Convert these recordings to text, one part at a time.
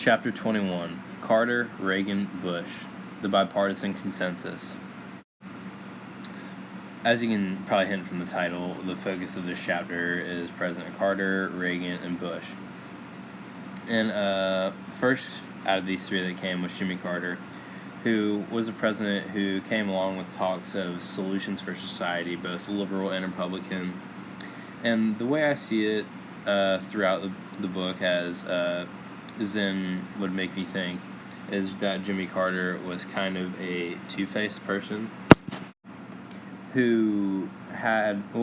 Chapter 21, Carter, Reagan, Bush, the Bipartisan Consensus. As you can probably hint from the title, the focus of this chapter is President Carter, Reagan, and Bush. And first out of these three that came was Jimmy Carter, who was a president who came along with talks of solutions for society, both liberal and Republican. And the way I see it throughout the book, as Zen would make me think, is that Jimmy Carter was kind of a two-faced person who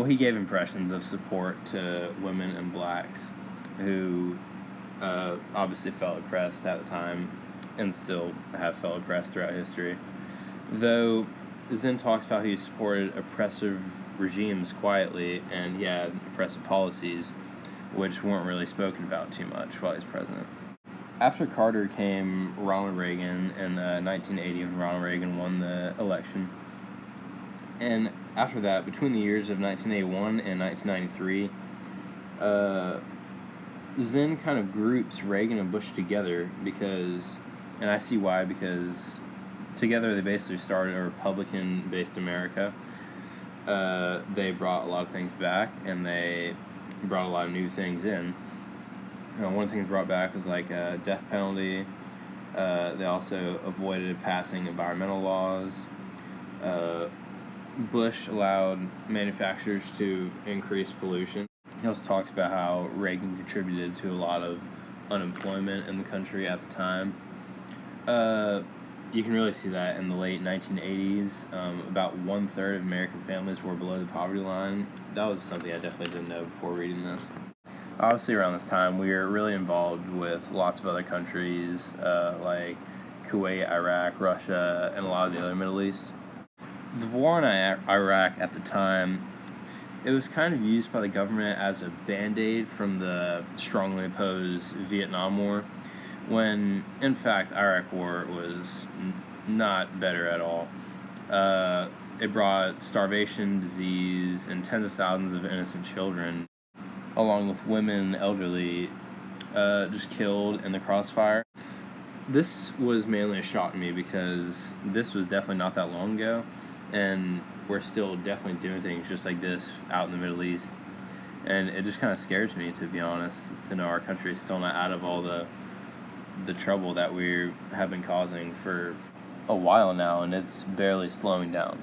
he gave impressions of support to women and blacks who obviously felt oppressed at the time and still have felt oppressed throughout history. Though Zen talks about how he supported oppressive regimes quietly, and he had oppressive policies which weren't really spoken about too much while he was president. After Carter came Ronald Reagan in 1980, when Ronald Reagan won the election. And after that, between the years of 1981 and 1993, Zen kind of groups Reagan and Bush together because I see why, because together they basically started a Republican-based America. They brought a lot of things back, and they brought a lot of new things in. One of the things brought back was like a death penalty. They also avoided passing environmental laws. Bush allowed manufacturers to increase pollution. He also talks about how Reagan contributed to a lot of unemployment in the country at the time. You can really see that in the late 1980s. About 1/3 of American families were below the poverty line. That was something I definitely didn't know before reading this. Obviously, around this time, we were really involved with lots of other countries like Kuwait, Iraq, Russia, and a lot of the other Middle East. The war in Iraq at the time, it was kind of used by the government as a band-aid from the strongly opposed Vietnam War, when, in fact, the Iraq War was not better at all. It brought starvation, disease, and tens of thousands of innocent children, along with women and elderly, just killed in the crossfire. This was mainly a shock to me because this was definitely not that long ago, and we're still definitely doing things just like this out in the Middle East. And it just kind of scares me, to be honest, to know our country is still not out of all the trouble that we have been causing for a while now, and it's barely slowing down.